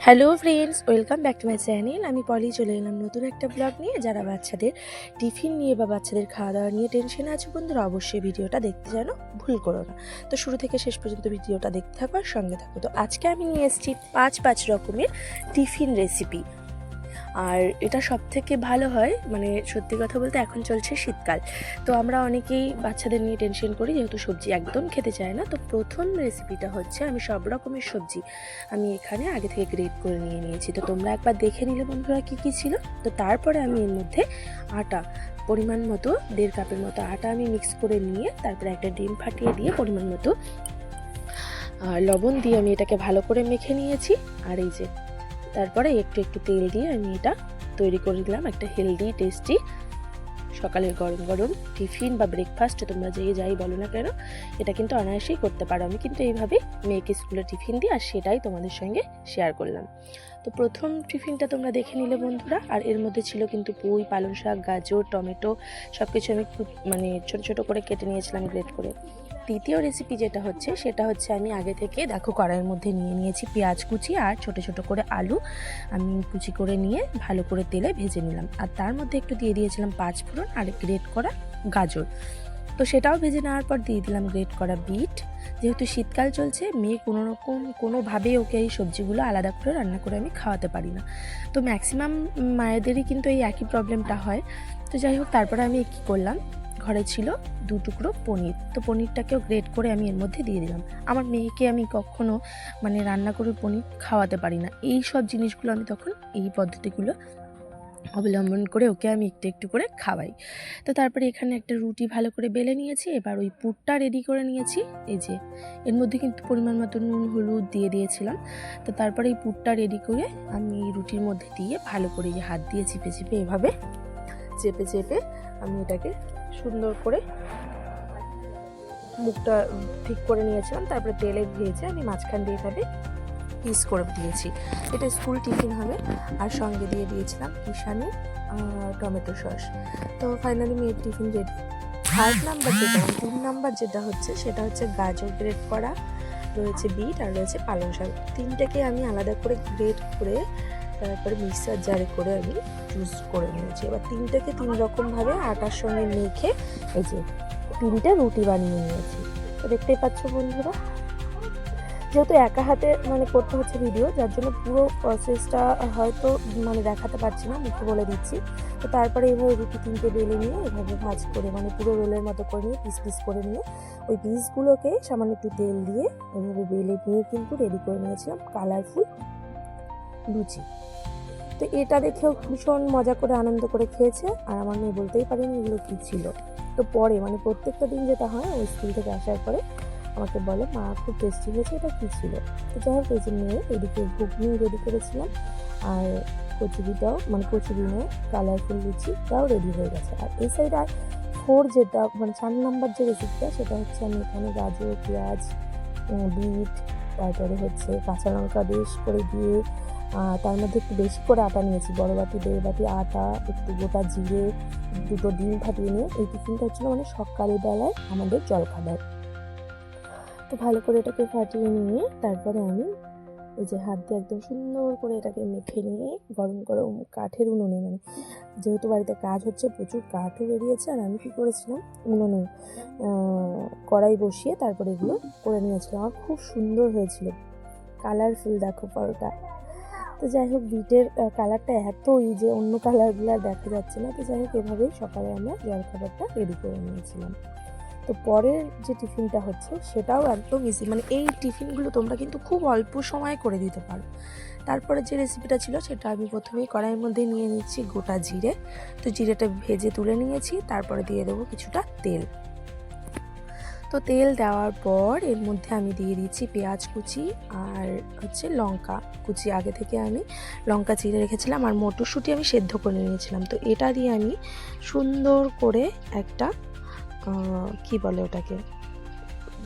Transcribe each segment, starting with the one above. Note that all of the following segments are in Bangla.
Hello friends, welcome back to my channel. আমি পলি চলে এলাম নতুন একটা ব্লগ নিয়ে। যারা বাচ্চাদের টিফিন নিয়ে বা বাচ্চাদের খাওয়া দাওয়া নিয়ে টেনশনে আছে বন্ধুরা, অবশ্যই ভিডিওটা দেখতে যেন ভুল করো না। তো শুরু থেকে শেষ পর্যন্ত ভিডিওটা দেখতে থাকো আর সঙ্গে থাকো। তো আজকে আমি নিয়ে এসেছি পাঁচ রকমের টিফিন রেসিপি। আর এটা সবথেকে ভালো হয়, মানে সত্যি কথা বলতে এখন চলছে শীতকাল, তো আমরা অনেকেই বাচ্চাদের নিয়ে টেনশন করি যেহেতু সবজি একদম খেতে চায় না। তো প্রথম রেসিপিটা হচ্ছে, আমি সব রকমের সবজি আমি এখানে আগে থেকে গ্রেট করে নিয়ে নিয়েছি। তো তোমরা একবার দেখে নিলে বন্ধুরা কী কী ছিল। তো তারপরে আমি এর মধ্যে আটা পরিমাণ মতো 1.5 কাপের মতো আটা আমি মিক্স করে নিয়ে তারপরে একটা ডিম ফাটিয়ে দিয়ে পরিমাণ মতো লবণ দিয়ে আমি এটাকে ভালো করে মেখে নিয়েছি। আর এই যে তারপরে একটু একটু তেল দিয়ে আমি এটা তৈরি করে দিলাম একটা হেলদি টেস্টি সকালের গরম গরম টিফিন বা ব্রেকফাস্ট, তোমরা যাই বলো না কেন এটা কিন্তু অনায়াসেই করতে পারো। আমি কিন্তু এইভাবে মেয়েকে স্কুলে টিফিন দিই আর সেটাই তোমাদের সঙ্গে শেয়ার করলাম। তো প্রথম টিফিনটা তোমরা দেখে নিলে বন্ধুরা। আর এর মধ্যে ছিল কিন্তু পুঁই, পালং শাক, গাজর, টমেটো সব কিছু আমি মানে ছোটো ছোটো করে কেটে নিয়েছিলাম গ্রেট করে। দ্বিতীয় রেসিপি যেটা হচ্ছে সেটা হচ্ছে, আমি আগে থেকে দেখো কড়াইয়ের মধ্যে নিয়ে নিয়েছি পেঁয়াজ কুচি আর ছোটো ছোটো করে আলু আমি কুচি করে নিয়ে ভালো করে তেলে ভেজে নিলাম। আর তার মধ্যে একটু দিয়ে দিয়েছিলাম 5 ফোড়ন আর গ্রেট করা গাজর। তো সেটাও ভেজে নেওয়ার পর দিয়ে দিলাম গ্রেট করা বিট। যেহেতু শীতকাল চলছে, মেয়ে কোনোভাবেই ওকে এই সবজিগুলো আলাদা করে রান্না করে আমি খাওয়াতে পারি না। তো ম্যাক্সিমাম মায়েদেরই কিন্তু এই একই প্রবলেমটা হয়। তো যাই হোক, তারপরে আমি কী করলাম, ঘরে ছিল 2 টুকরো পনির, তো পনিরটাকেও গ্রেট করে আমি এর মধ্যে দিয়ে দিলাম। আমার মেয়েকে আমি কখনো মানে রান্না করে পনির খাওয়াতে পারি না। এই সব জিনিসগুলো আমি তখন এই পদ্ধতিগুলো অবলম্বন করে ওকে আমি একটু একটু করে খাওয়াই। তো তারপরে এখানে একটা রুটি ভালো করে বেলে নিয়েছি। এবার ওই পুরটা রেডি করে নিয়েছি। এই যে এর মধ্যে কিন্তু পরিমাণ মতো নুন হলুদ দিয়ে দিয়েছিলাম। তো তারপরে এই পুরটা রেডি করে আমি রুটির মধ্যে দিয়ে ভালো করে এই হাত দিয়ে চিপে চিপে এভাবে চেপে আমি এটাকে সুন্দর করে মুখটা ঠিক করে নিয়েছিলাম। তারপরে তেলে ভেজে আমি মাঝখান দিয়ে এভাবে পিস করে দিয়েছি। এটা স্কুল টিফিন হবে। আর সঙ্গে দিয়ে দিয়েছিলাম কিষানি টমেটো সস। তো ফাইনালি মেয়ের টিফিন রেডি। 3 নাম্বার যেটা হচ্ছে সেটা হচ্ছে গাজর গ্রেট করা, রয়েছে বিট আর রয়েছে পালং শাক। তিনটাকে আমি আলাদা করে গ্রেট করে তারপরে মিক্সার জারে করে আমি জুস করে নিয়েছি। এবার তিনটাকে 3 রকমভাবে আটার সঙ্গে মেখে এই যে 3টে রুটি বানিয়ে নিয়েছি। তো দেখতেই পাচ্ছ বন্ধুরা, যেহেতু একা হাতে মানে করতে হচ্ছে ভিডিও, যার জন্য পুরো প্রসেসটা হয়তো মানে দেখাতে পারছি না, মুখে বলে দিচ্ছি। তো তারপরে এইভাবে রুটি 3টে বেলে নিয়ে এভাবে ভাজ করে মানে পুরো রোলের মতো করে নিয়ে পিস করে নিয়ে ওই পিসগুলোকে সামান্য একটু তেল দিয়ে এভাবে বেলে নিয়ে কিন্তু রেডি করে নিয়েছিলাম কালারফুল লুচি। তো এটা দেখেও ভীষণ মজা করে আনন্দ করে খেয়েছে। আর আমার মেয়ে বলতেই পারেনি এগুলো কী ছিল। তো পরে মানে প্রত্যেকটা দিন যেটা হয়, ওই স্কুল থেকে আসার পরে আমাকে বলে, মা খুব টেস্টি হয়েছে, এটা কী ছিল। তো যাই হোক, এই যে মেয়ে এদিকে ঘুগনি রেডি করেছিলাম আর কচুরিটাও মানে কচুরি নয় কালারফুল লুচিটাও রেডি হয়ে গেছে। আর এই সাইড আর 4 যেটা মানে 4 নাম্বার যে রেসিপিটা সেটা হচ্ছে, আমি এখানে গাজর, পেঁয়াজ, বিট, তারপরে হচ্ছে কাঁচা লঙ্কা বেশ করে দিয়ে তার মধ্যে একটু বেশি করে আটা নিয়েছি, বড় বাটি 1.5 বাটি আটা, একটু গোটা জিরে, 2টো ডিম ফাটিয়ে নিয়ে এই টিফিনটা হচ্ছিলো মানে সকালের বেলায় আমাদের জলখাবার। তো ভালো করে এটাকে ফাটিয়ে নিয়ে তারপরে আমি এই যে হাত দিয়ে একদম সুন্দর করে এটাকে মেখে নিয়ে গরম গরম কাঠের উনুনে, মানে যেহেতু বাড়িতে কাজ হচ্ছে প্রচুর কাঠও বেরিয়েছে, আর আমি কী করেছিলাম উনুনে কড়াই বসিয়ে তারপরে এগুলো করে নিয়েছিলাম। আর খুব সুন্দর হয়েছিল, কালারফুল দেখো পরোটা। তো যাই হোক, বিটের কালারটা এতই যে অন্য কালারগুলো আর দেখা যাচ্ছে না। তো যাই হোক, এভাবেই সকালে আমরা জলখাবারটা রেডি করে নিয়েছিলাম। তো পরের যে টিফিনটা হচ্ছে সেটাও একদম ইজি, মানে এই টিফিনগুলো তোমরা কিন্তু খুব অল্প সময়ে করে দিতে পারো। তারপরে যে রেসিপিটা ছিল সেটা আমি প্রথমেই কড়াইয়ের মধ্যে নিয়ে নিচ্ছি গোটা জিরে। তো জিরেটা ভেজে তুলে নিয়েছি, তারপরে দিয়ে দেবো কিছুটা তেল। তো তেল দেওয়ার পর এর মধ্যে আমি দিয়ে দিচ্ছি পেঁয়াজ কুচি আর হচ্ছে লঙ্কা কুচি। আগে থেকে আমি লঙ্কা চিড়ে রেখেছিলাম আর মটরশুঁটি আমি সেদ্ধ করে নিয়েছিলাম। তো এটা দিয়ে আমি সুন্দর করে একটা কি বলে ওটাকে,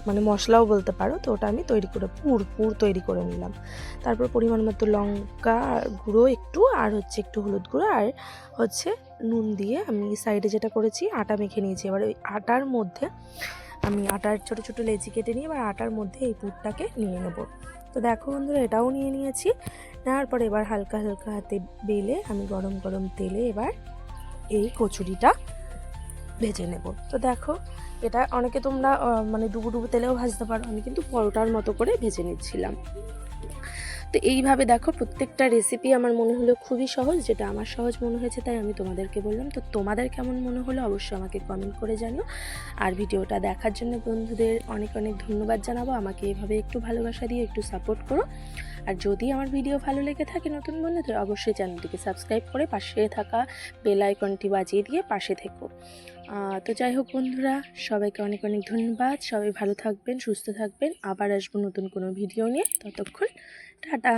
মানে মশলাও বলতে পারো, তো ওটা আমি তৈরি করে পুর তৈরি করে নিলাম। তারপর পরিমাণ মতো লঙ্কা গুঁড়ো একটু আর হচ্ছে একটু হলুদ গুঁড়ো আর হচ্ছে নুন দিয়ে আমি সাইডে যেটা করেছি আটা মেখে নিয়েছি। এবার ওই আটার মধ্যে আমি আটার ছোটো ছোটো লেচি কেটে নিয়ে এবার আটার মধ্যে এই পুরটাকে নিয়ে নেব। তো দেখো বন্ধুরা, এটাও নিয়ে নিয়েছি। নেওয়ার পরে এবার হালকা হালকা হাতে বেলে আমি গরম গরম তেলে এবার এই কচুরিটা ভেজে নেব। তো দেখো, এটা অনেকে তোমরা মানে ডুবো ডুবো তেলেও ভাজতে পারো, আমি কিন্তু পরোটার মতো করে ভেজে নিচ্ছিলাম। তো এইভাবে দেখো, প্রত্যেকটা রেসিপি আমার মনে হলো খুবই সহজ, যেটা আমার সহজ মনে হয়েছে তাই আমি তোমাদেরকে বললাম। তো তোমাদের কেমন মনে হলো অবশ্যই আমাকে কমেন্ট করে জানিও। আর ভিডিওটা দেখার জন্য বন্ধুদের অনেক অনেক ধন্যবাদ জানাবো। আমাকে এভাবে একটু ভালোবাসা দিয়ে একটু সাপোর্ট করো। আর যদি আমার ভিডিও ভালো লেগে থাকে নতুন বন্ধুদের, অবশ্যই চ্যানেলটিকে সাবস্ক্রাইব করে পাশে থাকা বেল আইকনটি বাজিয়ে দিয়ে পাশে থেকো। তো যাই হোক বন্ধুরা, সবাইকে অনেক অনেক ধন্যবাদ। সবাই ভালো থাকবেন, সুস্থ থাকবেন। আবার আসবো নতুন কোনো ভিডিও নিয়ে। ততক্ষণ টাটা।